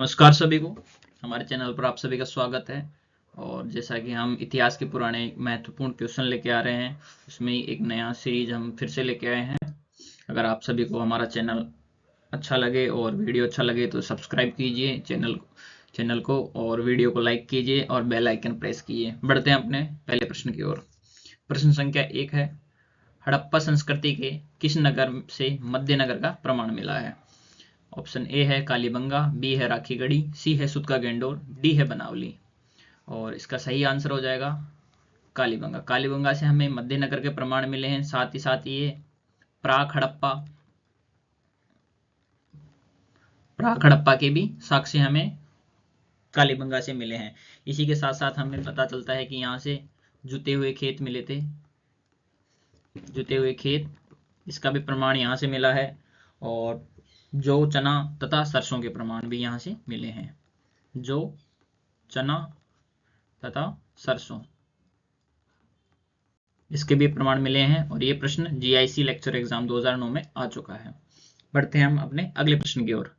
नमस्कार सभी को। हमारे चैनल पर आप सभी का स्वागत है। और जैसा कि हम इतिहास के पुराने महत्वपूर्ण क्वेश्चन लेके आ रहे हैं, उसमें ही एक नया सीरीज हम फिर से लेके आए हैं। अगर आप सभी को हमारा चैनल अच्छा लगे और वीडियो अच्छा लगे तो सब्सक्राइब कीजिए चैनल को और वीडियो को लाइक कीजिए और बेल आइकन प्रेस कीजिए। बढ़ते हैं अपने पहले प्रश्न की ओर। प्रश्न संख्या 1 है, हड़प्पा संस्कृति के किस नगर से मध्य नगर का प्रमाण मिला है? ऑप्शन ए है कालीबंगा, बी है राखीगढ़ी, सी है सुतका गेंडोर, डी है बनावली। और इसका सही आंसर हो जाएगा कालीबंगा। कालीबंगा से हमें मध्य नगर के प्रमाण मिले हैं। साथ ही ये प्राक हड़प्पा के भी साक्ष्य हमें कालीबंगा से मिले हैं। इसी के साथ साथ हमें पता चलता है कि यहाँ से जुते हुए खेत मिले थे, जुते हुए खेत, इसका भी प्रमाण यहाँ से मिला है। और जौ, चना तथा सरसों के प्रमाण भी यहाँ से मिले हैं। जौ, चना तथा सरसों, इसके भी प्रमाण मिले हैं। और ये प्रश्न जीआईसी लेक्चर एग्जाम 2009 में आ चुका है। बढ़ते हैं हम अपने अगले प्रश्न की ओर।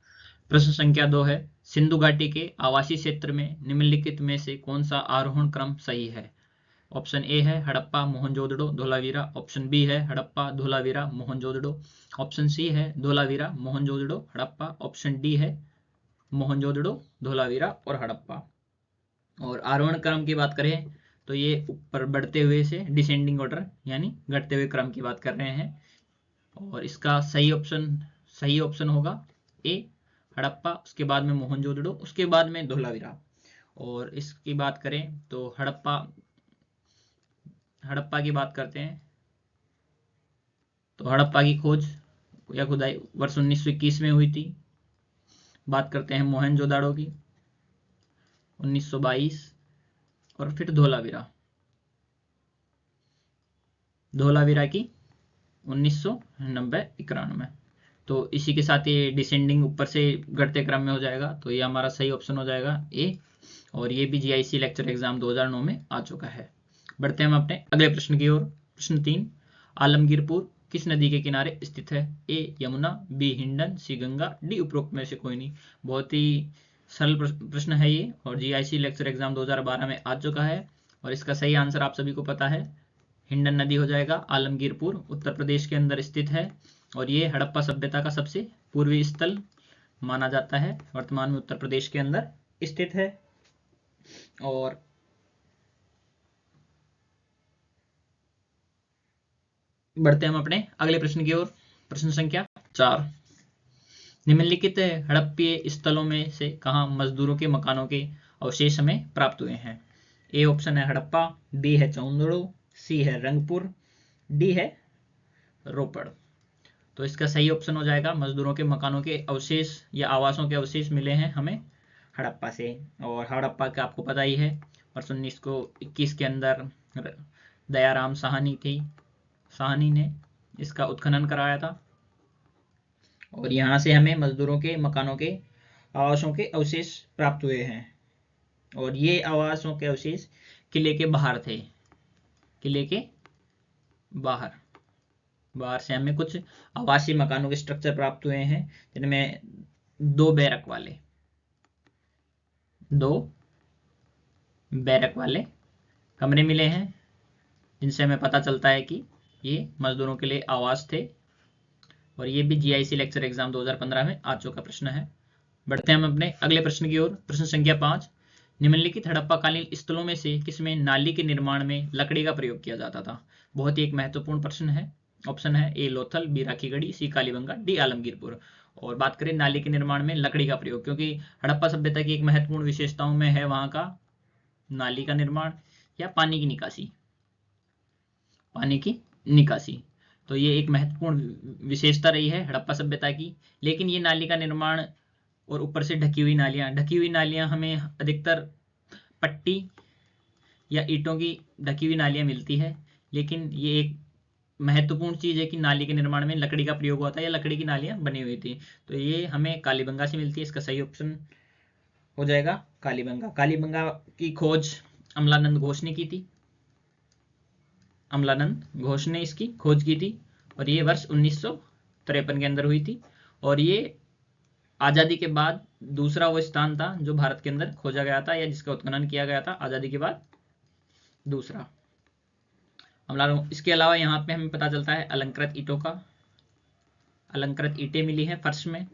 प्रश्न संख्या 2 है, सिंधु घाटी के आवासीय क्षेत्र में निम्नलिखित में से कौन सा आरोहण क्रम सही है? ऑप्शन ए है हड़प्पा, मोहनजोदड़ो, धोलावीरा। ऑप्शन बी है हड़प्पा, धोलावीरा, मोहनजोदड़ो। ऑप्शन सी है धोलावीरा, मोहनजोदड़ो, हड़प्पा। ऑप्शन डी है मोहनजोदड़ो, धोलावीरा और हड़प्पा। और आरोहण क्रम की बात करें तो ये ऊपर बढ़ते हुए से डिसेंडिंग ऑर्डर यानी घटते हुए क्रम की बात कर रहे हैं। और इसका सही ऑप्शन होगा ए हड़प्पा, उसके बाद में मोहनजोदड़ो, उसके बाद में धोलावीरा। और इसकी बात करें तो हड़प्पा की बात करते हैं तो हड़प्पा की खोज या खुदाई वर्ष 1921 में हुई थी। बात करते हैं मोहनजोदड़ो की 1922। और फिर धोलावीरा की 1990-91। तो इसी के साथ ये डिसेंडिंग ऊपर से घटते क्रम में हो जाएगा, तो ये हमारा सही ऑप्शन हो जाएगा ए। और ये भी जीआईसी लेक्चर एग्जाम 2009 में आ चुका है। बढ़ते हैं हम अपने अगले प्रश्न की ओर। प्रश्न 3, आलमगीरपुर किस नदी के किनारे स्थित है? ए यमुना, बी हिंडन, सी गंगा, डी उपरोक्त में से कोई नहीं। बहुत ही सरल प्रश्न है ये और जीआईसी लेक्चर एग्जाम 2012 में आ चुका है। और इसका सही आंसर आप सभी को पता है, हिंडन नदी हो जाएगा। आलमगीरपुर उत्तर प्रदेश के अंदर स्थित है और ये हड़प्पा सभ्यता का सबसे पूर्वी स्थल माना जाता है, वर्तमान में उत्तर प्रदेश के अंदर स्थित है। और बढ़ते हम अपने अगले प्रश्न की ओर। प्रश्न संख्या 4, निम्नलिखित हड़प्पीय स्थलों में से कहाँ मजदूरों के मकानों के अवशेष हमें प्राप्त हुए हैं? ए ऑप्शन है हड़प्पा, बी है चौंदड़ो, सी है रंगपुर, डी है रोपड़। तो इसका सही ऑप्शन हो जाएगा मजदूरों के मकानों के अवशेष या आवासों के अवशेष मिले हैं हमें हड़प्पा से। और हड़प्पा का आपको पता ही है, वर्ष 1921 के अंदर दयाराम साहनी ने इसका उत्खनन कराया था। और यहाँ से हमें मजदूरों के मकानों के आवासों के अवशेष प्राप्त हुए हैं। और ये आवासों के अवशेष किले के बाहर थे, किले के बाहर से हमें कुछ आवासीय मकानों के स्ट्रक्चर प्राप्त हुए हैं, जिनमें दो बैरक वाले कमरे मिले हैं, जिनसे हमें पता चलता है कि ये मजदूरों के लिए आवास थे। और ये भी जीआईसी लेक्चर एग्जाम 2015 में आ चुका प्रश्न है। बढ़ते हैं हम अपने अगले प्रश्न की ओर। प्रश्न संख्या 5, निम्नलिखित हड़प्पाकालीन स्थलों में से किसमें नाली के निर्माण में लकड़ी का प्रयोग किया जाता था? बहुत ही एक महत्वपूर्ण प्रश्न है। ऑप्शन है A Lothal, B Rakhigarhi, C Kalibangan, D Alamgirpur. और बात करें नाली के निर्माण में लकड़ी का प्रयोग, क्योंकि हड़प्पा सभ्यता की एक महत्वपूर्ण विशेषताओं में है वहां का नाली का निर्माण या पानी की निकासी। तो ये एक महत्वपूर्ण विशेषता रही है हड़प्पा सभ्यता की। लेकिन ये नाली का निर्माण और ऊपर से ढकी हुई नालियां हमें अधिकतर पट्टी या ईंटों की ढकी हुई नालियां मिलती है। लेकिन ये एक महत्वपूर्ण चीज है कि नाली के निर्माण में लकड़ी का प्रयोग होता है या लकड़ी की नालियां बनी हुई थी। तो ये हमें कालीबंगा से मिलती है। इसका सही ऑप्शन हो जाएगा कालीबंगा। कालीबंगा की खोज अमलानंद घोष ने की थी। अमलानंद घोष ने इसकी खोज की थी और ये वर्ष 1953 के अंदर हुई थी। और ये आज़ादी के बाद दूसरा वो स्थान था जो भारत के अंदर खोजा गया था या जिसका उत्खनन किया गया था आज़ादी के बाद दूसरा। इसके अलावा यहाँ पे हमें पता चलता है अलंकृत ईंटों का, अलंकृत ईंटें मिली हैं फर्श में।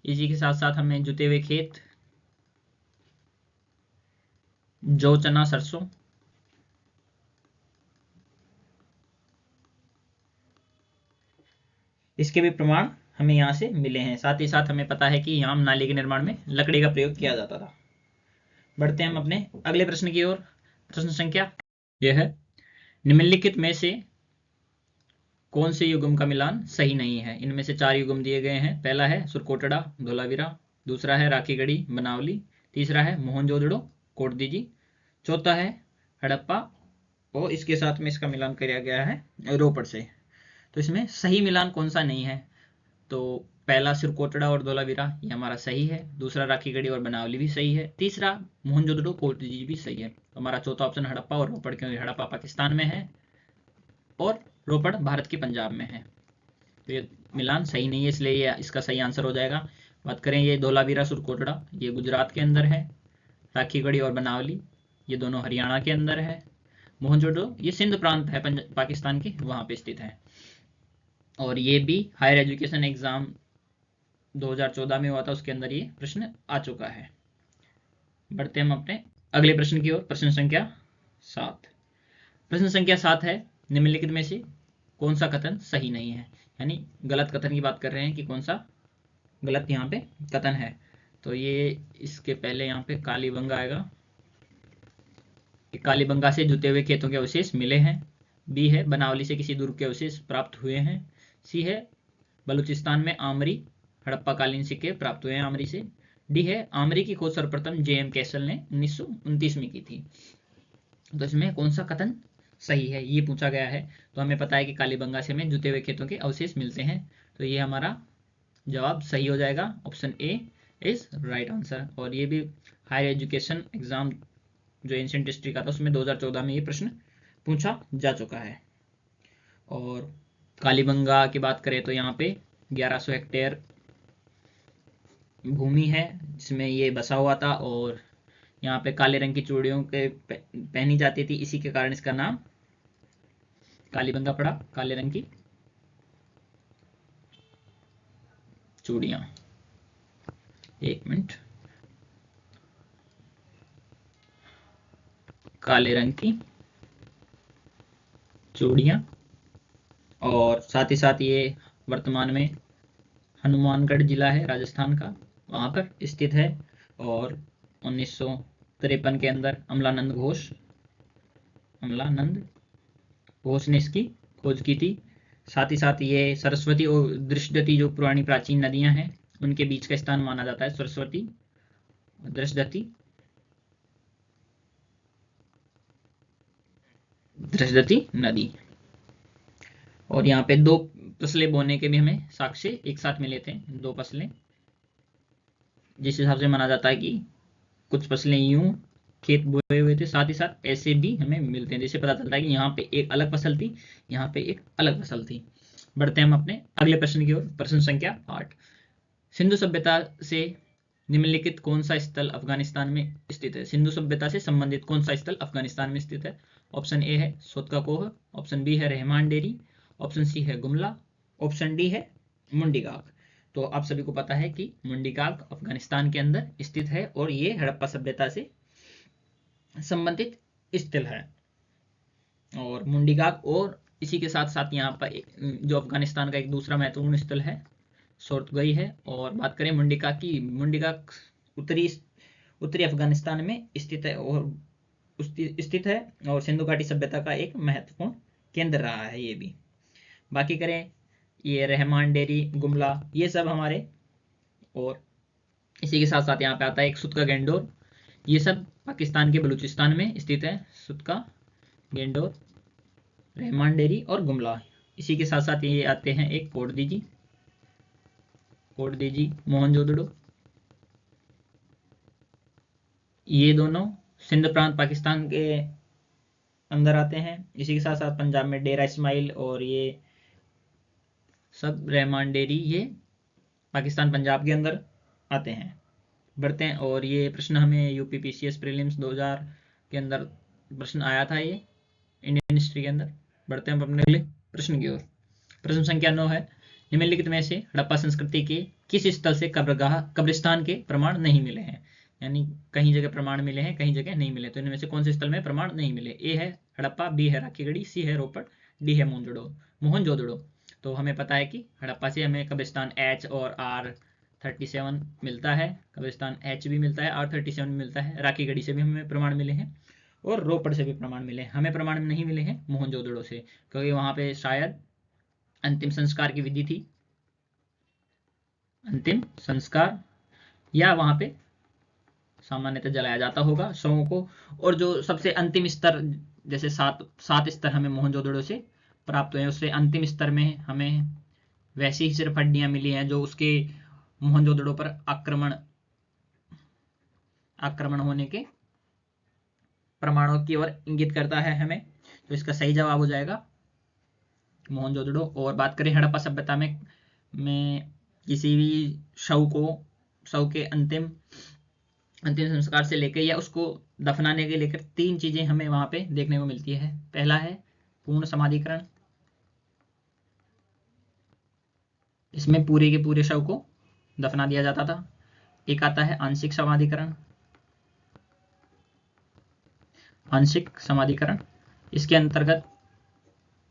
इसी के साथ साथ हमें जुते हुए खेत, जौ चना सरसों, इसके भी प्रमाण हमें यहाँ से मिले हैं। साथ ही साथ हमें पता है कि याम नाली के निर्माण में लकड़ी का प्रयोग किया जाता था। बढ़ते हैं हम अपने अगले प्रश्न की ओर। प्रश्न संख्या यह है, निम्नलिखित में से कौन से युगम का मिलान सही नहीं है? इनमें से 4 युगम दिए गए हैं। पहला है सुरकोटड़ा धोलावीरा, दूसरा है राखीगढ़ी बनावली, तीसरा है मोहनजोदड़ो कोटदीजी, चौथा है हड़प्पा और इसके साथ में इसका मिलान किया गया है रोपड़ से। तो इसमें सही मिलान कौन सा नहीं है? तो पहला सिरकोटड़ा और धोलावीरा ये हमारा सही है, दूसरा राखीगढ़ी और बनावली भी सही है, तीसरा मोहनजोदड़ो कोटदीजी भी सही है। हमारा चौथा ऑप्शन हड़प्पा और रोपड़, क्योंकि हड़प्पा पाकिस्तान में है और रोपड़ भारत के पंजाब में है। तो ये मिलान सही नहीं है, इसलिए ये इसका सही आंसर हो जाएगा। बात करें ये धोलावीरा सुरकोटड़ा ये गुजरात के अंदर है, राखीगढ़ी और बनावली ये दोनों हरियाणा के अंदर है, मोहनजोदड़ो ये सिंध प्रांत है पाकिस्तान के, वहां पे स्थित है। और ये भी हायर एजुकेशन एग्जाम 2014 में हुआ था, उसके अंदर ये प्रश्न आ चुका है। बढ़ते हम अपने अगले प्रश्न की ओर। प्रश्न संख्या 7। प्रश्न संख्या 7 है, निम्नलिखित में से कौन सा कथन सही नहीं है? यानी गलत कथन की बात कर रहे हैं कि कौन सा गलत यहाँ पे कथन है। तो ये इसके पहले यहाँ पे कालीबंगा आएगा। कालीबंगा से जुते हुए खेतों के अवशेष मिले हैं। बी है बनावली से किसी दुर्ग के अवशेष प्राप्त हुए हैं। सी है बलूचिस्तान में आमरी हड़प्पा कालीन सिक्के प्राप्त हुए हैं आमरी से। डी है आमरी की खोज सर्वप्रथम जे.एम. कैसल ने 1929 में की थी। तो इसमें कौन सा कथन सही है ये पूछा गया है। तो हमें पता है कि कालीबंगा से हमें जुते हुए खेतों के अवशेष मिलते हैं, तो ये हमारा जवाब सही हो जाएगा। Option A is right answer. और ये भी हायर एजुकेशन एग्जाम जो एंशिएंट हिस्ट्री का था उसमें 2014 में ये प्रश्न पूछा जा चुका है। और कालीबंगा की बात करें तो यहाँ पे 1100 हेक्टेयर भूमि है जिसमें ये बसा हुआ था, और यहाँ पे काले रंग की चूड़ियों के पहनी जाती थी, इसी के कारण इसका नाम कालीबंगा पड़ा, काले रंग की चूड़ियां। एक मिनट, काले रंग की चूड़ियां। और साथ ही साथ ये वर्तमान में हनुमानगढ़ जिला है राजस्थान का, वहां पर स्थित है। और 1953 के अंदर अमलानंद घोष ने इसकी खोज की थी। साथ ही साथ ये सरस्वती और दृष्टदती जो पुरानी प्राचीन नदियां हैं उनके बीच का स्थान माना जाता है, सरस्वती दृष्टदती नदी। और यहाँ पे 2 फसलें बोने के भी हमें साक्ष्य एक साथ मिले थे, 2 फसलें, जिस हिसाब से माना जाता है कि कुछ फसलें यूं खेत बोए हुए थे, साथ ही साथ ऐसे भी हमें मिलते हैं, जिससे पता चलता है कि यहाँ पे एक अलग फसल थी, यहाँ पे एक अलग फसल थी। बढ़ते हैं हम अपने अगले प्रश्न की ओर। प्रश्न संख्या 8, सिंधु सभ्यता से निम्नलिखित कौन सा स्थल अफगानिस्तान में स्थित है? सिंधु सभ्यता से संबंधित कौन सा स्थल अफगानिस्तान में स्थित है? ऑप्शन ए है सोतका कोह, ऑप्शन बी है रहमान डेरी, ऑप्शन सी है गुमला, ऑप्शन डी है मुंडीगाग। तो आप सभी को पता है कि मुंडीगाग अफगानिस्तान के अंदर स्थित है और ये हड़प्पा सभ्यता से संबंधित स्थल है। और मुंडीगाग, और इसी के साथ साथ यहाँ पर जो अफगानिस्तान का एक दूसरा महत्वपूर्ण स्थल है सोर्तगई है। और बात करें मुंडीगाग की, मुंडीगाग उत्तरी अफगानिस्तान में स्थित है और सिंधु घाटी सभ्यता का एक महत्वपूर्ण केंद्र रहा है ये भी। बाकी करें ये रहमान डेरी, गुमला, ये सब हमारे, और इसी के साथ साथ यहाँ पे आता है एक सुतका गेंडोर, ये सब पाकिस्तान के बलूचिस्तान में स्थित है। सुतका गेंडोर, रहमान डेरी और गुमला। इसी के साथ साथ ये आते हैं एक कोटदीजी, मोहनजोदड़ो, ये दोनों सिंध प्रांत पाकिस्तान के अंदर आते हैं। इसी के साथ साथ पंजाब में डेरा इस्माइल और ये सब रहमान डेरी, ये पाकिस्तान पंजाब के अंदर आते हैं। बढ़ते हैं, और ये प्रश्न हमें यूपीपीसीएस प्रीलिम्स 2000 के अंदर प्रश्न आया था, ये इंडियन हिस्ट्री के अंदर। बढ़ते हैं हम अपने अगले प्रश्न की ओर। प्रश्न संख्या 9 है, निम्नलिखित में से हड़प्पा संस्कृति के किस स्थल से कब्रिस्तान के प्रमाण नहीं मिले हैं? यानी कहीं जगह प्रमाण मिले हैं, कहीं जगह नहीं मिले, तो इनमें से कौन से स्थल में प्रमाण नहीं मिले? ए है हड़प्पा, बी है राखीगढ़ी, सी है रोपड़, डी है मोहनजोदड़ो। तो हमें पता है कि हड़प्पा से हमें कब्रिस्तान एच और R37 मिलता है, कब्रिस्तान एच भी मिलता है, R37 भी मिलता है। राखीगढ़ी से भी हमें प्रमाण मिले हैं और रोपड़ से भी प्रमाण मिले हैं। हमें प्रमाण नहीं मिले हैं मोहनजोदड़ो से, क्योंकि वहां पे शायद अंतिम संस्कार की विधि थी, अंतिम संस्कार, या वहां पे सामान्यतः जलाया जाता होगा शवों को। और जो सबसे अंतिम स्तर, जैसे सात स्तर हमें मोहनजोदड़ो से प्राप्त हुए हैं, उससे अंतिम स्तर में हमें वैसी ही सिर्फ हड्डियां मिली हैं जो उसके मोहनजोदड़ो पर आक्रमण होने के प्रमाणों की ओर इंगित करता है हमें। तो इसका सही जवाब हो जाएगा मोहनजोदड़ो। और बात करें हड़प्पा सभ्यता में किसी भी शव के अंतिम संस्कार से लेकर या उसको दफनाने के लेकर 3 चीजें हमें वहां पे देखने को मिलती है। पहला है पूर्ण समाधिकरण, इसमें पूरे के पूरे शव को दफना दिया जाता था। एक आता है आंशिक समाधिकरण, इसके अंतर्गत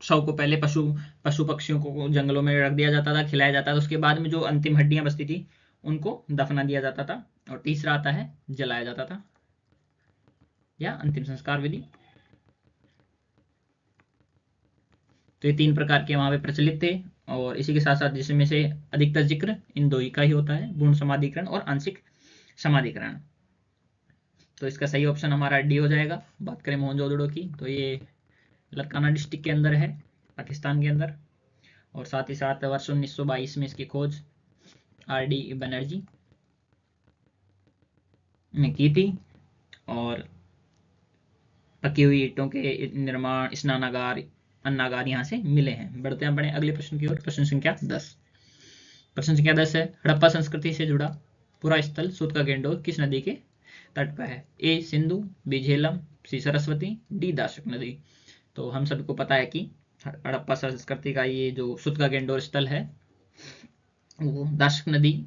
शव को पहले पशु पक्षियों को जंगलों में रख दिया जाता था, खिलाया जाता था, उसके बाद में जो अंतिम हड्डियां बचती थी उनको दफना दिया जाता था। और तीसरा आता है जलाया जाता था या अंतिम संस्कार विधि। तो ये 3 प्रकार के वहां पे प्रचलित थे, और इसी के साथ साथ जिसमें से अधिकतर जिक्र इन 2 ही का ही होता है, पूर्ण समाधिकरण और आंशिक समाधिकरण। तो इसका सही ऑप्शन हमारा डी हो जाएगा। बात करें मोहनजोदड़ो की, तो ये लड़काना डिस्ट्रिक्ट के अंदर है, पाकिस्तान के अंदर। और साथ ही साथ वर्ष 1922 में इसकी खोज RD बनर्जी ने की थी। और पकी हुई ईंटों के निर्माण, स्नानागार, अन्नागार यहाँ से मिले हैं। बढ़ते हैं अपने अगले प्रश्न की ओर। प्रश्न संख्या 10। प्रश्न संख्या 10 है, हड़प्पा संस्कृति से जुड़ा पूरा स्थल सूतकागेंडोर किस नदी के तट पर है? ए सिंधु, बी झेलम, सी सरस्वती, डी दाशक नदी। तो हम सबको पता है कि हड़प्पा संस्कृति का ये जो सूतकागेंडोर स्थल है वो दाशक नदी,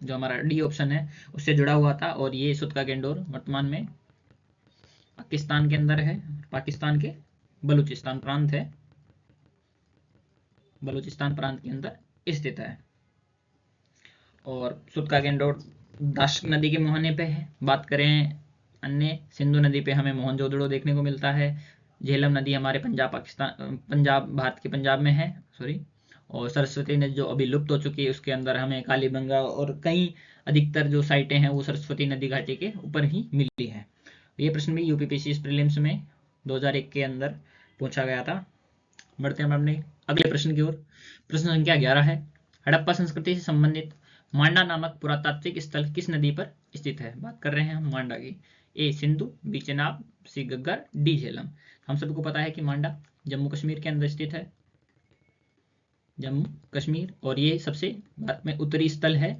जो हमारा डी ऑप्शन है, उससे जुड़ा हुआ था। और ये सूतकागेंडोर वर्तमान में पाकिस्तान के अंदर है, पाकिस्तान के बलूचिस्तान प्रांत है, बलूचिस्तान प्रांत के अंदर स्थित है। और सूतकागेंडोर दाशक नदी के मुहाने पे है। बात करें अन्य, सिंधु नदी पे हमें मोहनजोदड़ो देखने को मिलता है। झेलम नदी हमारे भारत के पंजाब में है, सॉरी। और सरस्वती नदी जो अभी लुप्त हो चुकी है, उसके अंदर हमें कालीबंगा और कई अधिकतर जो साइटें हैं वो सरस्वती नदी घाटी के ऊपर ही मिली है। ये प्रश्न भी यूपीपीसीएस प्रीलिम्स में 2001 के अंदर पूछा गया था। बढ़ते हैं अपने अगले प्रश्न की ओर। प्रश्न संख्या 11 है, हड़प्पा संस्कृति से संबंधित मांडा नामक पुरातात्विक स्थल किस नदी पर स्थित है? बात कर रहे हैं हम मांडा की। ए सिंधु, बी चेनाब, सी घग्गर, डी झेलम। हम सबको पता है कि मांडा जम्मू कश्मीर के अंदर स्थित है, जम्मू कश्मीर। और ये सबसे भारत में उत्तरी स्थल है,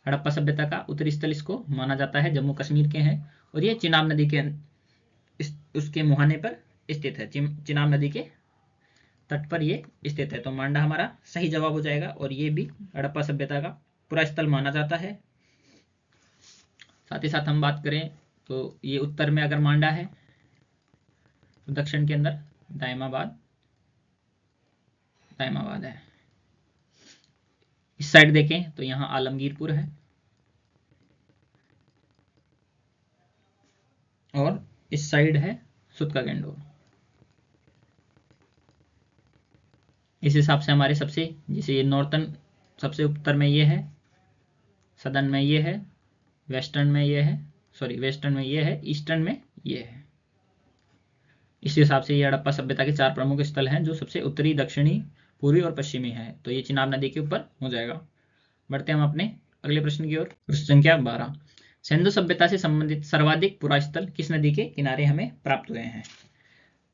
हड़प्पा सभ्यता का उत्तरी स्थल इसको माना जाता है, जम्मू कश्मीर के हैं। और ये चिनाब नदी के उसके मुहाने पर स्थित है, चिनाब नदी के तट पर ये स्थित है। तो मांडा हमारा सही जवाब हो जाएगा, और ये भी हड़प्पा सभ्यता का पूरा स्थल माना जाता है। साथ ही साथ हम बात करें तो ये उत्तर में अगर मांडा है, तो दक्षिण के अंदर दायमाबाद है। इस साइड देखें तो यहाँ आलमगीरपुर है, और इस साइड है सूतकागेंडोर। इस हिसाब से हमारे सबसे, जैसे ये नॉर्थन सबसे उत्तर में ये है, सदर्न में ये है, वेस्टर्न में ये है, सॉरी वेस्टर्न में ये है, ईस्टर्न में ये है। इस हिसाब से ये हड़प्पा सभ्यता के 4 प्रमुख स्थल हैं जो सबसे उत्तरी, दक्षिणी, पूर्वी और पश्चिमी है। तो ये चिनाब नदी के ऊपर हो जाएगा। बढ़ते हैं हम अपने अगले प्रश्न की ओर। प्रश्न संख्या 12, सिंधु सभ्यता से संबंधित सर्वाधिक पुरास्थल किस नदी के किनारे हमें प्राप्त हुए हैं?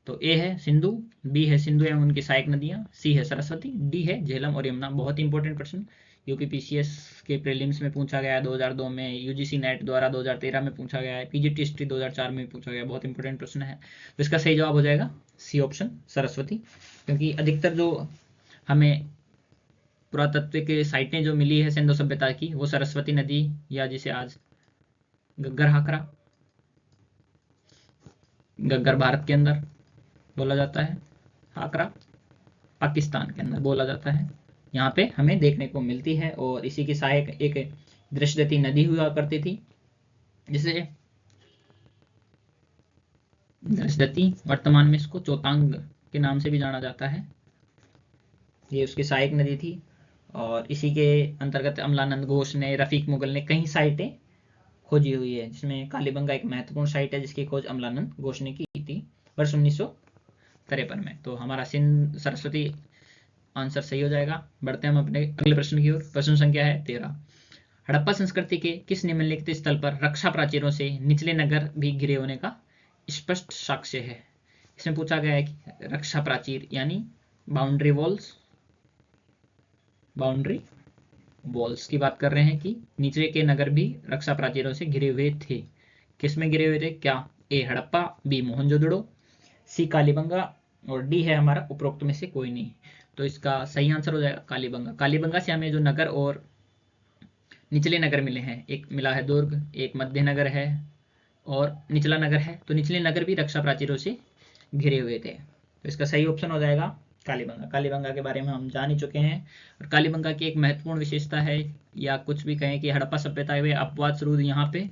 तो ए है सिंधु, बी है सिंधु एवं उनकी सहायक नदियां, सी है सरस्वती, डी है झेलम और यमुना। बहुत ही इंपॉर्टेंट प्रश्न, यूपीपीसीएस के प्रीलिम्स में पूछा गया है 2002 में, यूजीसी नेट द्वारा 2013 में पूछा गया है, पीजीटी हिस्ट्री 2004 में पूछा गया, बहुत इंपॉर्टेंट प्रश्न है। तो इसका सही जवाब हो जाएगा सी ऑप्शन, सरस्वती, क्योंकि अधिकतर जो हमें पुरातत्व के साइटें जो मिली है सिंधु सभ्यता की, वो सरस्वती नदी या जिसे आज गग्गर हाकरा, गग्गर भारत के अंदर बोला जाता है, हाकरा पाकिस्तान के अंदर बोला जाता है, यहाँ पे हमें देखने को मिलती है। और इसी की सहायक एक दृश्यदती नदी हुआ करती थी, जिसे दृश्यदती, वर्तमान में इसको चौतांग के नाम से भी जाना जाता है, ये उसकी सहायक नदी थी। और इसी के अंतर्गत अमलानंद घोष ने, रफीक मुगल ने कई साइटें खोजी हुई है, जिसमें कालीबंगा एक महत्वपूर्ण साइट है, जिसकी खोज अमलानंद घोष ने की थी वर्ष 1953 में। तो हमारा सिंध सरस्वती आंसर सही हो जाएगा। बढ़ते हैं हम अपने अगले प्रश्न की ओर। प्रश्न संख्या है 13। हड़प्पा संस्कृति के किस निम्नलिखित स्थल पर रक्षा प्राचीरों से निचले नगर भी घिरे होने का स्पष्ट साक्ष्य है? इसमें पूछा गया है कि रक्षा प्राचीर यानी बाउंड्री वॉल्स, बाउंड्री वॉल्स की बात कर रहे हैं कि नीचे के नगर भी रक्षा प्राचीरों से घिरे हुए थे। किस में घिरे हुए थे? क्या ए हड़प्पा, बी मोहनजोदड़ो, सी कालीबंगा और डी है हमारा उपरोक्त में से कोई नहीं। तो इसका सही आंसर हो जाएगा कालीबंगा। कालीबंगा से हमें जो नगर और निचले नगर मिले हैं, एक मिला है दुर्ग, एक मध्य नगर है और निचला नगर है, तो निचले नगर भी रक्षा प्राचीरों से घिरे हुए थे। तो इसका सही ऑप्शन हो जाएगा कालीबंगा। कालीबंगा के बारे में हम जान ही चुके हैं। और कालीबंगा की एक महत्वपूर्ण विशेषता है, या कुछ भी कहें कि हड़प्पा सभ्यता में अपवाद स्वरूप यहाँ पे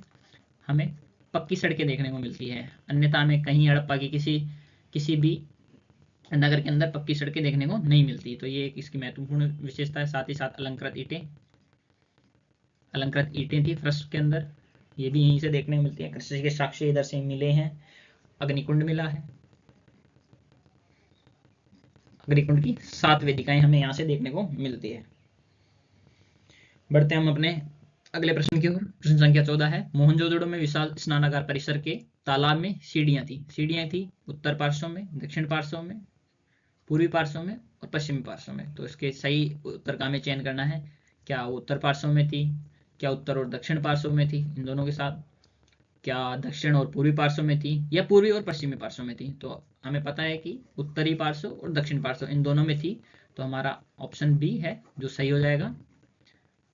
हमें पक्की सड़कें देखने को मिलती है, अन्यथा हमें कहीं हड़प्पा की किसी भी नगर के अंदर पक्की सड़कें देखने को नहीं मिलती। तो ये एक इसकी महत्वपूर्ण विशेषता है। साथ ही साथ अलंकृत ईंटें थी फर्श के अंदर, ये भी यहीं से देखने को मिलती है। कृषि के साक्ष्य इधर से मिले हैं, अग्निकुंड मिला है, अग्निकुंड की 7 वेदिकाएं हमें यहाँ से देखने को मिलती है। बढ़ते हम अपने अगले प्रश्न की ओर। प्रश्न संख्या 14 है। मोहनजोदड़ो में विशाल स्नानागार परिसर के तालाब में सीढ़ियां थी उत्तर पार्श्व में, दक्षिण पार्श्व में, पूर्वी पार्श्व में और पश्चिमी पार्श्व में। तो इसके सही उत्तर का हमें चयन करना है। क्या वो उत्तर पार्श्व में थी, क्या उत्तर और दक्षिण पार्श्व में थी इन दोनों के साथ, क्या दक्षिण और पूर्वी पार्श्व में थी, या पूर्वी और पश्चिमी पार्श्व में थी? तो हमें पता है कि उत्तरी पार्श्व और दक्षिण पार्श्व इन दोनों में थी। तो हमारा ऑप्शन बी है जो सही हो जाएगा।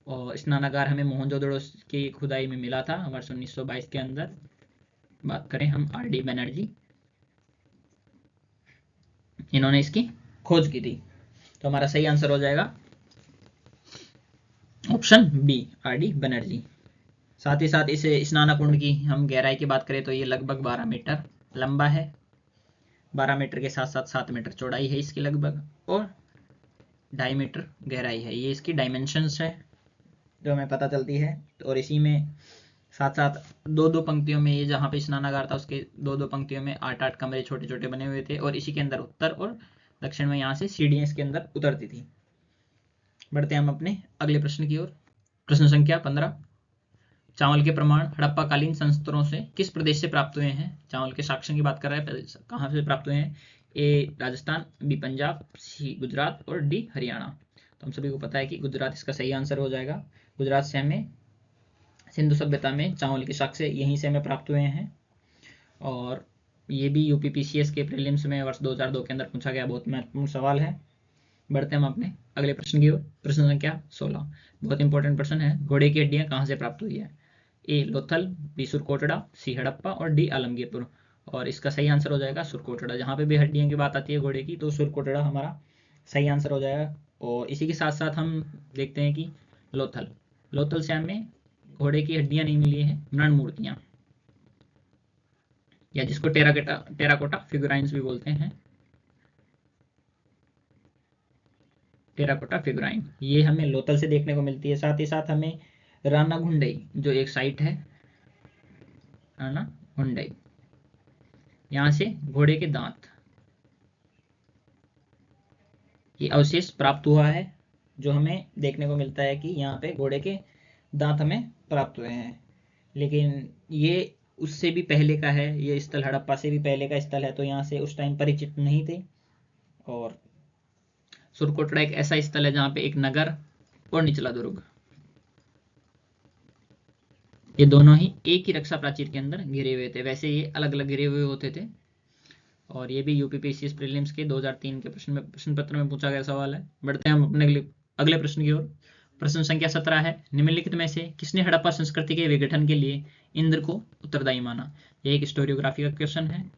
और स्नानागार हमें मोहनजोदड़ो की खुदाई में मिला था वर्ष 1922 के अंदर। बात करें हम आर.डी. बनर्जी, इन्होंने इसकी खोज की थी। तो हमारा सही आंसर हो जाएगा ऑप्शन बी, आर.डी. बनर्जी। साथ ही साथ इस स्नानकुंड की हम गहराई की बात करें तो ये लगभग 12 मीटर लंबा है, 12 मीटर के साथ साथ 7 मीटर चौड़ाई है इसकी लगभग, और 2.5 मीटर गहराई है। ये इसकी डायमेंशंस है जो हमें पता चलती है। और इसी में साथ साथ दो पंक्तियों में, ये जहाँ पे स्नानागार था उसके दो पंक्तियों में 8 कमरे छोटे छोटे बने हुए थे, और इसी के अंदर उत्तर और दक्षिण में यहाँ से सीढ़ियाँ इसके अंदर उतरती थी। बढ़ते हैं हम अपने अगले प्रश्न की ओर। प्रश्न संख्या 15। चावल के प्रमाण हड़प्पाकालीन संस्तरों से किस प्रदेश से प्राप्त हुए हैं? चावल के साक्ष्य की बात कर रहे हैं, कहाँ से प्राप्त हुए हैं? ए राजस्थान, बी पंजाब, सी गुजरात और डी हरियाणा। तो हम सभी को पता है कि गुजरात इसका सही आंसर हो जाएगा। गुजरात से हमें सिंधु सभ्यता में चावल के साक्ष्य यहीं से हमें प्राप्त हुए हैं। और ये भी यूपीपीसीएस के प्रीलिम्स में वर्ष 2002 के अंदर पूछा गया बहुत महत्वपूर्ण सवाल है। बढ़ते हम अपने अगले प्रश्न की ओर। प्रश्न संख्या 16 बहुत इंपॉर्टेंट प्रश्न है। घोड़े की हड्डियां कहाँ से प्राप्त हुई है? ए लोथल, बी सुरकोटड़ा, सी हड़प्पा और डी आलमगीरपुर। और इसका सही आंसर हो जाएगा सुरकोटड़ा। जहाँ पे भी हड्डियों की बात आती है घोड़े की, तो सुरकोटड़ा हमारा सही आंसर हो जाएगा। और इसी के साथ साथ हम देखते हैं कि लोथल से हमें घोड़े की हड्डियां नहीं मिली है, मृण मूर्तियां, या जिसको टेराकोटा फिगुराइंस भी बोलते हैं, टेराकोटा फिगुराइन, ये हमें लोथल से देखने को मिलती है। साथ ही साथ हमें राना घुंडई जो एक साइट है, राना घुंडई, यहाँ से घोड़े के दांत, ये अवशेष प्राप्त हुआ है, जो हमें देखने को मिलता है कि यहाँ पे घोड़े के दांत हमें प्राप्त हुए हैं। लेकिन ये उससे भी पहले का है, ये स्थल हड़प्पा से भी पहले का स्थल है, तो यहाँ से उस टाइम परिचित नहीं थे। और सुरकोटड़ा एक ऐसा स्थल है जहाँ पे एक नगर और निचला दुर्ग, ये दोनों ही एक ही रक्षा प्राचीर के अंदर घिरे हुए थे। वैसे ये अलग अलग घिरे हुए होते थे, और ये भी यूपीपीसीएस प्रीलिम्स के 2003 के प्रश्न पत्र में पूछा गया सवाल है। बढ़ते हैं हम अपने अगले प्रश्न की ओर। प्रश्न संख्या 17 है, निम्नलिखित में से किसने हड़प्पा संस्कृति के विघटन के लिए इंद्र को उत्तरदायी माना? यह एक हिस्टोरियोग्राफी का क्वेश्चन है।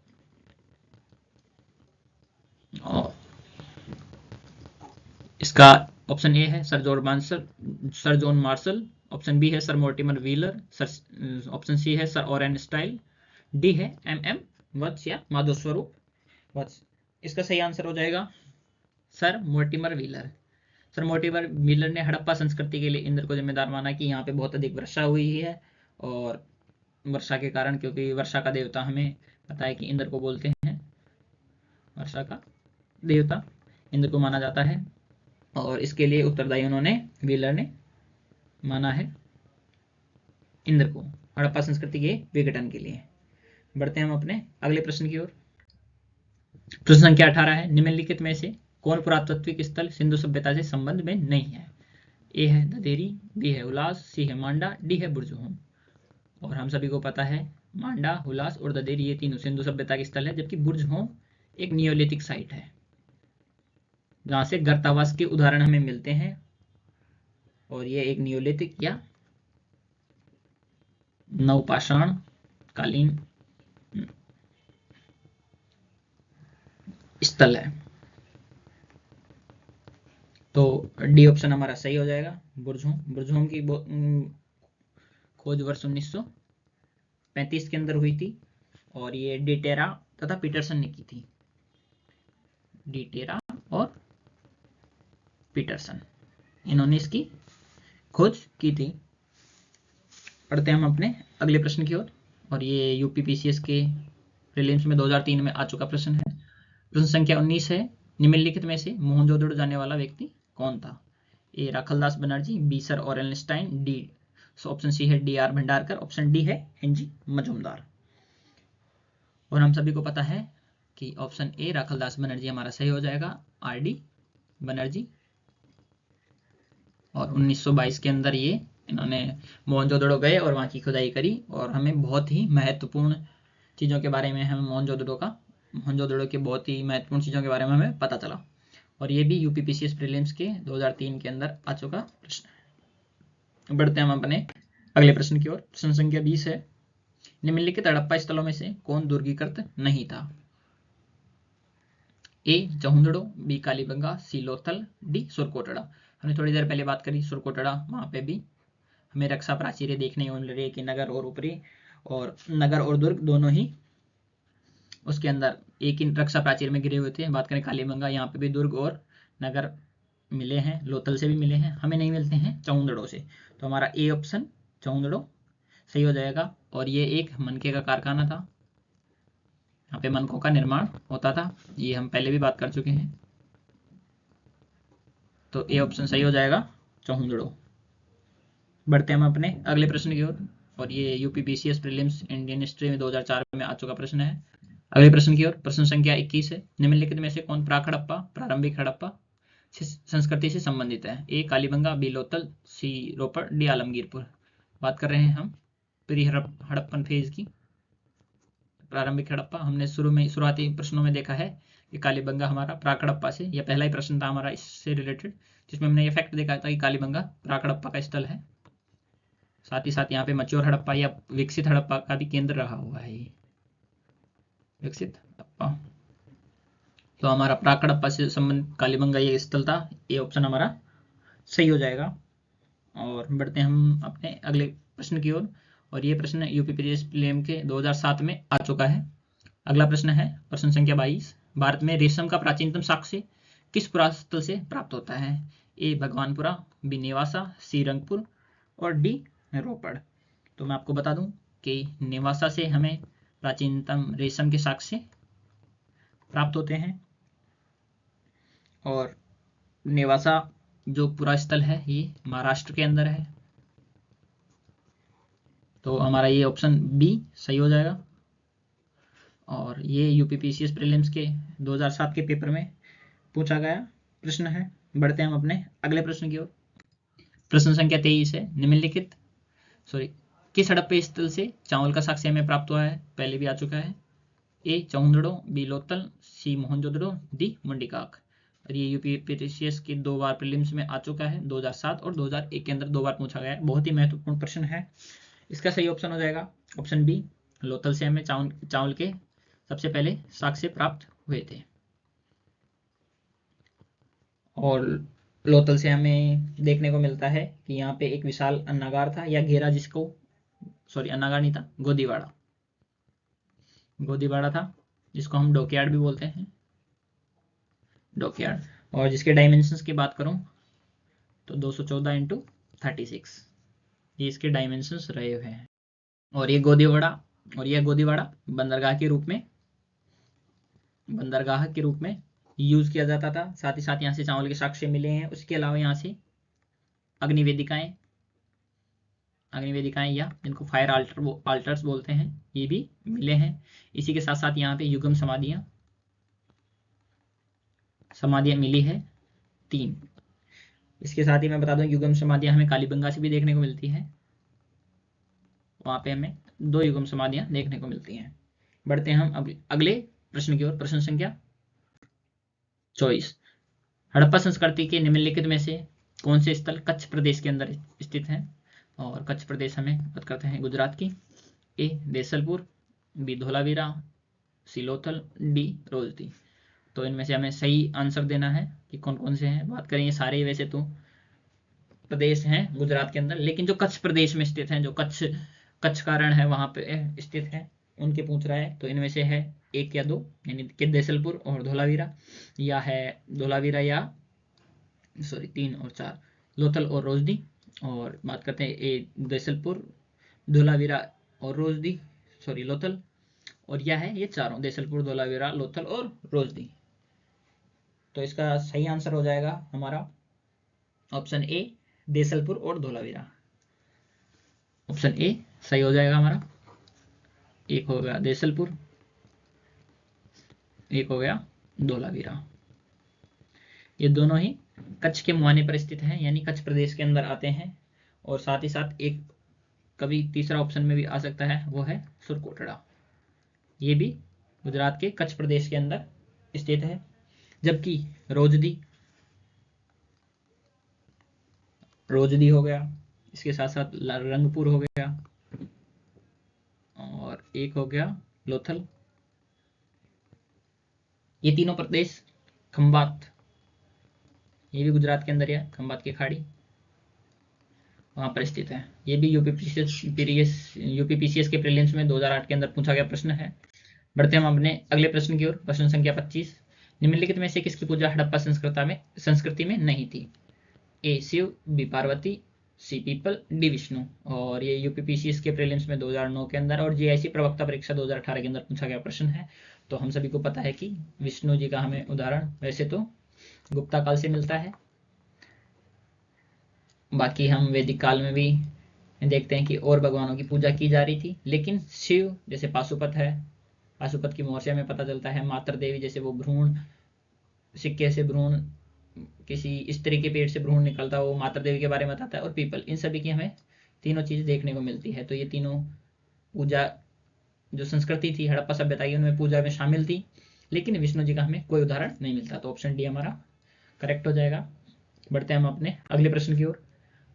और इसका ऑप्शन ए है sir John Marshall, option B है sir Mortimer Wheeler, option C है सर ओरेन स्टाइल, डी है MM वत्स या माधव स्वरूप वत्स। इसका सही आंसर हो जाएगा sir Mortimer Wheeler. Sir Mortimer Wheeler ने हड़प्पा संस्कृति के लिए इंद्र को जिम्मेदार माना कि यहाँ पे बहुत अधिक वर्षा हुई है, और वर्षा के कारण, क्योंकि वर्षा का देवता हमें पता है कि इंद्र को बोलते हैं, वर्षा का देवता इंद्र को माना जाता है, और इसके लिए उत्तरदायी उन्होंने व्हीलर ने माना है इंद्र को हड़प्पा संस्कृति के विघटन के लिए। बढ़ते हैं हम अपने अगले प्रश्न की ओर। प्रश्न संख्या 18 है, निम्नलिखित में से कौन पुरातात्विक स्थल सिंधु सभ्यता से संबंध में नहीं है? ए है ददेरी, बी है उलास, सी है मांडा, डी है बुर्जहोम। और हम सभी को पता है मांडा, हुलास और ददेरी ये तीनों सिंधु सभ्यता के स्थल है, जबकि बुर्जहोम एक नियोलिथिक साइट है जहां से गर्तावास के उदाहरण हमें मिलते हैं, और ये एक नियोलिथिक या नवपाषाण कालीन स्थल है। तो डी ऑप्शन हमारा सही हो जाएगा, बुर्जहोम की खोज वर्ष 1935 के अंदर हुई थी, और ये डिटेरा तथा पीटरसन ने की थी। डिटेरा और पीटरसन, इन्होंने इसकी खोज की थी। पढ़ते हैं हम अपने अगले प्रश्न की ओर, और ये यूपीपीसीएस के प्रीलिम्स में 2003 में आ चुका प्रश्न है। प्रश्न संख्या 19 है, निम्नलिखित में से मोहनजोदड़ो जाने वाला व्यक्ति कौन था? A Rakhaldas Banerji, B sir Aurel Stein, D option C है DR भंडारकर, ऑप्शन डी है NG मजूमदार। और हम सभी को पता है कि ऑप्शन ए राखलदास बनर्जी हमारा सही हो जाएगा, RD बनर्जी। और 1922 के अंदर ये इन्होंने मोहनजोदड़ो गए और वहाँ की खुदाई करी, और हमें बहुत ही महत्वपूर्ण चीज़ों के बारे में हमें मोहनजोदड़ो के बहुत ही महत्वपूर्ण चीज़ों के बारे में हमें पता चला। और ये भी यूपीपीसीएस प्रीलिम्स के 2003 के अंदर आ चुका प्रश्न है। बढ़ते हैं हम अपने अगले प्रश्न की ओर। प्रश्न संख्या 20 है, निम्नलिखित हड़प्पा स्थलों में से कौन दुर्गीकृत नहीं था? ए चहुंदड़ो, बी कालीबंगा, सी लोथल, डी सुरकोटड़ा। हमने थोड़ी देर पहले बात करी सुरकोटड़ा, वहां पे भी हमें रक्षा प्राचीर देखने को मिल रही है कि नगर और दुर्ग दोनों ही उसके अंदर एक ही रक्षा प्राचीर में गिरे हुए थे। बात करें कालीबंगा, यहाँ पे भी दुर्ग और नगर मिले हैं, लोथल से भी मिले हैं, हमें नहीं मिलते हैं चहुंदड़ो से। तो हमारा ए ऑप्शन चहुंदड़ो सही हो जाएगा। और ये एक मनके का कारखाना था, यहाँ पे मनकों का निर्माण होता था, ये हम पहले भी बात कर चुके हैं। तो ए ऑप्शन सही हो जाएगा, चहुंदड़ो। बढ़ते हैं हम अपने अगले प्रश्न की ओर, और ये यूपीपीसीएस प्रीलिम्स इंडियन हिस्ट्री में 2004 में आ चुका प्रश्न है। अगले प्रश्न की ओर। प्रश्न संख्या 21 है, निम्नलिखित में से कौन प्रारंभिक हड़प्पा संस्कृति से संबंधित है? ए कालीबंगा, बी लोथल, सी रोपड़, डी आलमगीरपुर। बात कर रहे हैं हम प्री हड़प्पन फेज की। प्रारंभिक हड़प्पा हमने शुरुआती प्रश्नों में देखा है कि कालीबंगा हमारा प्राक हड़प्पा से, यह पहला ही प्रश्न था हमारा इससे रिलेटेड, जिसमें हमने ये फैक्ट देखा था कि कालीबंगा प्राक हड़प्पा का स्थल है। साथ ही साथ यहाँ पे मच्योर हड़प्पा या विकसित हड़प्पा का भी केंद्र रहा हुआ है, ये विकसित हड़प्पा। तो हमारा प्राक हड़प्पा से संबंधित कालीबंगा ये स्थल था, ये ऑप्शन हमारा सही हो जाएगा। और बढ़ते हैं हम अपने अगले प्रश्न की ओर, और ये प्रश्न यूपीपीसीएस प्रीलिम के 2007 में आ चुका है। अगला प्रश्न है प्रश्न संख्या 22, भारत में रेशम का प्राचीनतम साक्ष्य किस पुरास्थल से प्राप्त होता है? ए भगवानपुरा, बी नेवासा, सी रंगपुर और डी रोपड़। तो मैं आपको बता दूं कि नेवासा से हमें प्राचीनतम रेशम के साक्ष्य प्राप्त होते हैं, और नेवासा जो पूरा स्थल है ये महाराष्ट्र के अंदर है। तो हमारा ये ऑप्शन बी सही हो जाएगा। और ये यूपीपीसीएस प्रीलिम्स के 2007 के पेपर में पूछा गया प्रश्न है। बढ़ते हैं हम अपने अगले प्रश्न की ओर। प्रश्न संख्या 23 है, निम्नलिखित किस हड़प्पा स्थल से चावल का साक्ष्य हमें प्राप्त हुआ है? पहले भी आ चुका है। ए चौंदड़ो, बी लोथल, सी मोहनजोदड़ो, डी मुंडीकाक। और ये यूपीपीसीएस की 2 बार प्रीलिम्स में आ चुका है, 2007 और 2001 के अंदर 2 बार पूछा गया है। बहुत ही महत्वपूर्ण प्रश्न है। इसका सही ऑप्शन हो जाएगा ऑप्शन बी, लोथल से हमें चावल के सबसे पहले साक्ष्य प्राप्त हुए थे। और लोथल से हमें देखने को मिलता है कि यहाँ पे एक विशाल अन्नागार था या घेरा, जिसको अन्नागार नहीं था, गोदीबाड़ा था, जिसको हम डॉकयार्ड भी बोलते हैं, डॉकयार्ड। और जिसके डायमेंशंस की बात करूं तो 214 इंटू 36 ये इसके डायमेंशंस रहे हुए हैं। और ये गोदीवाड़ा बंदरगाह के रूप में यूज किया जाता था। साथ ही साथ यहाँ से चावल के साक्ष्य मिले हैं। उसके अलावा यहाँ से अग्निवेदिकाएं या जिनको फायर आल्टर्स बोलते हैं, ये भी मिले हैं। इसी के साथ साथ यहाँ पे युगम समाधियां मिली है 3। इसके साथ ही मैं बता दूं, युगम समाधियां हमें कालीबंगा से भी देखने को मिलती है। वहां पे हमें 2 युगम समाधियां देखने को मिलती हैं। बढ़ते हैं हम अगले प्रश्न की ओर। प्रश्न संख्या 24, हड़प्पा संस्कृति के निम्नलिखित में से कौन से स्थल कच्छ प्रदेश के अंदर स्थित है? और कच्छ प्रदेश हमें बात करते हैं गुजरात की। ए देसलपुर, बी धोलावीरा, सी लोथल, डी रोजदी। तो इनमें से हमें सही आंसर देना है कि कौन कौन से हैं। बात करें, ये सारे वैसे तो प्रदेश हैं गुजरात के अंदर, लेकिन जो कच्छ प्रदेश में स्थित हैं, जो कच्छ का रण है वहां पे स्थित है, उनके पूछ रहा है। तो इनमें से है 1 या 2, यानी कि देसलपुर और धोलावीरा, या है धोलावीरा या 3 और 4 लोथल और रोजदी। और बात करते हैं ए देसलपुर, धोलावीरा और रोजदी, लोथल, और यह है ये चारों, देसलपुर, धोलावीरा, लोथल और रोजदी। तो इसका सही आंसर हो जाएगा हमारा ऑप्शन ए, देसलपुर और धोलावीरा। ऑप्शन ए सही हो जाएगा हमारा। एक हो गया देसलपुर, एक हो गया धोलावीरा। ये दोनों ही कच्छ के मुहाने पर स्थित हैं, यानी कच्छ प्रदेश के अंदर आते हैं। और साथ ही साथ एक कभी तीसरा ऑप्शन में भी आ सकता है, वो है सुरकोटड़ा। ये भी गुजरात के कच्छ प्रदेश के अंदर स्थित है। जबकि रोजदी हो गया, इसके साथ साथ रंगपुर हो गया, और एक हो गया लोथल। ये तीनों प्रदेश खंबात, ये भी गुजरात के अंदर है, खंबात की खाड़ी वहां पर स्थित है। ये भी यूपीपीसीएस के प्रीलिम्स में 2008 के अंदर पूछा गया प्रश्न है। बढ़ते हम अपने अगले प्रश्न की ओर। प्रश्न संख्या 25, निम्नलिखित में से किसकी पूजा हड़प्पा संस्कृति में नहीं थी? A Shiva, B Parvati, C पीपल, डी विष्णु। और ये यूपीपीसीएस के प्रीलिम्स में 2009 के अंदर और जीआईसी प्रवक्ता परीक्षा 2018 के अंदर पूछा गया प्रश्न है। तो हम सभी को पता है कि विष्णु जी का हमें उदाहरण वैसे तो गुप्ता काल से मिलता है, बाकी हम वैदिक काल में भी देखते हैं कि और भगवानों की पूजा की जा रही थी। लेकिन शिव जैसे पाशुपत है, पाशुपत की मोर्चा में पता चलता है। मातर देवी जैसे वो भ्रूण, सिक्के से भ्रूण, किसी स्त्री के पेट से भ्रूण निकलता है, वो मातर देवी के बारे में बताता है। और पीपल, इन सभी की हमें तीनों चीज देखने को मिलती है। तो ये तीनों पूजा जो संस्कृति थी हड़प्पा सभ्यता की, उनमें पूजा में शामिल थी, लेकिन विष्णु जी का हमें कोई उदाहरण नहीं मिलता। तो ऑप्शन डी हमारा करेक्ट हो जाएगा। बढ़ते हैं हम अपने अगले प्रश्न की ओर।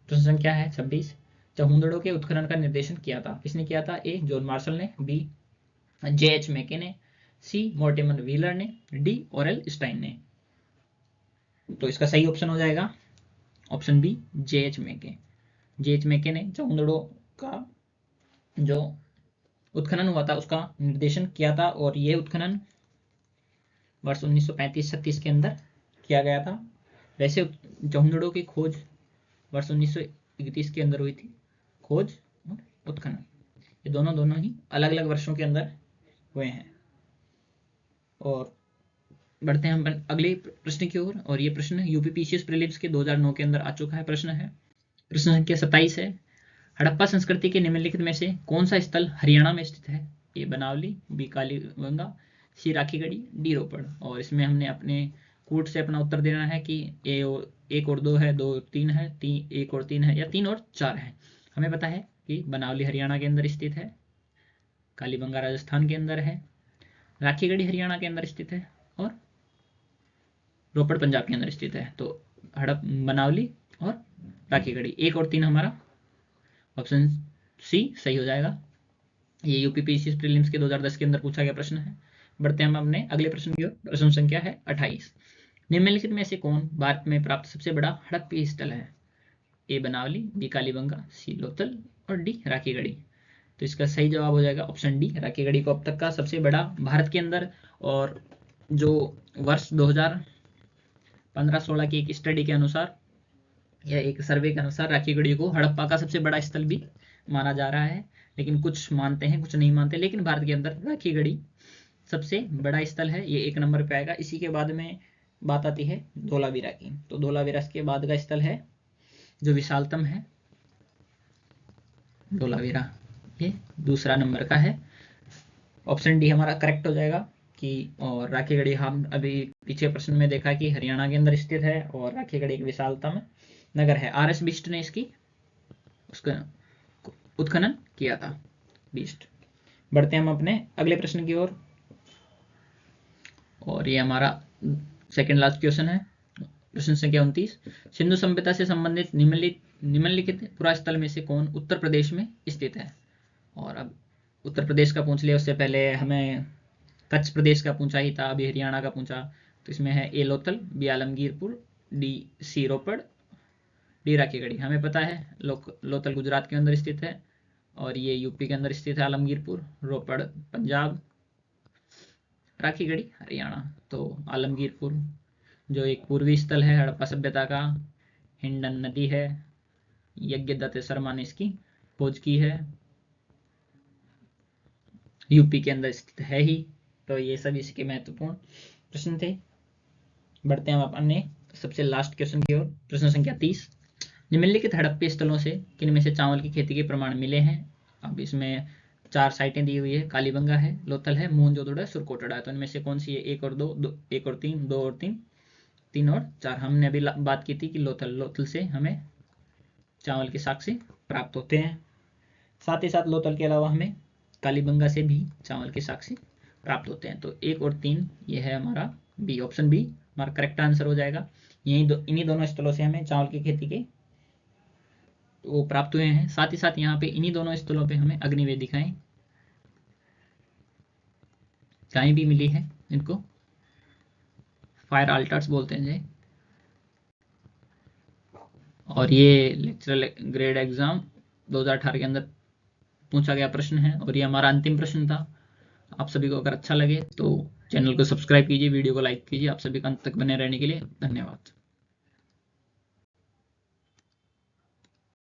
प्रश्न संख्या है 26, चहुंदड़ों के उत्खनन का निर्देशन किया था? किसने किया था? ए जॉन मार्शल ने, बी जे.एच. मैके ने, सी मोर्टिमर व्हीलर ने, डी ऑरेल स्टाइन ने। तो इसका सही ऑप्शन हो जाएगा ऑप्शन बी, जे.एच. मैके। जे.एच. मैके ने चहुंदड़ों का जो उत्खनन हुआ था उसका निर्देशन किया था। और ये उत्खनन वर्ष 1935-36 के अंदर किया गया था। वैसे चहुंदड़ों की खोज वर्ष 1931 के अंदर हुई थी, खोज और उत्खनन। ये दोनों ही अलग अलग वर्षों के अंदर हुए हैं। और बढ़ते हैं हम अगले प्रश्न की ओर। और ये प्रश्न यूपीपीसीएस प्रीलिम्स के 2009 के अंदर आ चुका है। प्रश्न है, प्रश्न संख्या 27 है, हड़प्पा संस्कृति के निम्नलिखित में से कौन सा स्थल हरियाणा में स्थित है? ए बनावली, बी कालीबंगा, सी राखीगढ़ी, डी रोपड़। और इसमें हमने अपने कूट से अपना उत्तर देना है कि एक और 2 है, 2 और 3 है, 1 और 3 है, या 3 और 4 है। हमें पता है कि बनावली हरियाणा के अंदर स्थित है, कालीबंगा राजस्थान के अंदर है, राखीगढ़ी हरियाणा के अंदर स्थित है, और रोपड़ पंजाब के अंदर स्थित है। तो हड़प, बनावली और राखीगढ़ी, 1 और 3 हमारा ऑप्शन सी सही हो जाएगा। ये यूपीपीएससी प्रीलिम्स के 2010 के अंदर पूछा गया प्रश्न है। बढ़ते हैं हम अपने अगले प्रश्न की ओर। प्रश्न संख्या है 28। निम्नलिखित में से कौन भारत में प्राप्त सबसे बड़ा हड़प्पी स्थल है? ए बनावली, बी कालीबंगा, सी लोथल और डी राखीगढ़ी। तो इसका सही जवाब हो जाएगा ऑप्शन डी, राखीगढ़ी को अब तक का सबसे बड़ा भारत के अंदर। और जो वर्ष 2015-16 की एक स्टडी के अनुसार या एक सर्वे के अनुसार राखीगढ़ी को हड़प्पा का सबसे बड़ा स्थल भी माना जा रहा है। लेकिन कुछ मानते हैं, कुछ नहीं मानते, लेकिन भारत के अंदर राखीगढ़ी सबसे बड़ा स्थल है, ये 1 नंबर पे आएगा। इसी के बाद में बात आती है धोलावीरा की। तो धोलावीरा के बाद का स्थल है जो विशालतम है, धोलावीरा, ये दूसरा नंबर का है। ऑप्शन डी हमारा करेक्ट हो जाएगा कि, और राखीगढ़ी हम अभी पीछे प्रश्न में देखा कि हरियाणा के अंदर स्थित है, और राखीगढ़ी एक विशालतम नगर है। आर एस बिष्ट ने उसका उत्खनन किया था, बिष्ट। बढ़ते हैं हम अपने अगले प्रश्न की ओर, और ये हमारा सेकंड लास्ट क्वेश्चन है। प्रश्न संख्या 29। सिंधु सभ्यता से संबंधित निम्नलिखित पुरास्थल में से कौन उत्तर प्रदेश में स्थित है? और अब उत्तर प्रदेश का पूछ लिया, उससे पहले हमें कच्छ प्रदेश का पूछा ही था, अभी हरियाणा का पूछा। तो इसमें है A Lothal, B Alamgirpur, D C Ropar, D Rakhigarhi. हमें पता है लोथल गुजरात के अंदर स्थित है, और ये यूपी के अंदर स्थित है आलमगीरपुर, रोपड़ पंजाब, राखीगढ़ी हरियाणा। तो आलमगीरपुर जो एक पूर्वी स्थल है हड़प्पा सभ्यता का, हिंडन नदी है, यज्ञदत्त शर्मा ने इसकी खोज की है, यूपी के अंदर स्थित है ही। तो ये सब इसके महत्वपूर्ण प्रश्न थे। बढ़ते हैं हम अपने सबसे लास्ट क्वेश्चन की ओर। प्रश्न संख्या 30। निम्नलिखित हड़प्पा स्थलों से किन में से चावल की खेती के प्रमाण मिले हैं? अब इसमें 4 साइटें दी हुई है, कालीबंगा है, लोथल है, मोहनजोदड़ो है, सुरकोटड़ा है। तो इनमें से कौन सी है? 1 और 2, 1 और 3, 2 और 3, 3 और 4। हमने अभी बात की थी कि लोथल से हमें चावल के साक्ष्य प्राप्त होते हैं। साथ ही साथ लोथल के अलावा हमें कालीबंगा से भी चावल के साक्ष्य प्राप्त होते हैं। तो 1 और 3 ये है हमारा बी, ऑप्शन बी हमारा करेक्ट आंसर हो जाएगा। इन्हीं दोनों स्थलों से हमें चावल की खेती के वो प्राप्त हुए हैं। साथ ही साथ यहाँ पे इन्हीं दोनों स्थलों पे हमें अग्निवेदिकाएं भी मिली है, इनको फायर अल्टर्स बोलते हैं जी। और ये लेक्चरल ग्रेड एग्जाम 2018 के अंदर पूछा गया प्रश्न है, और ये हमारा अंतिम प्रश्न था। आप सभी को अगर अच्छा लगे तो चैनल को सब्सक्राइब कीजिए, वीडियो को लाइक कीजिए। आप सभी का अंत तक बने रहने के लिए धन्यवाद।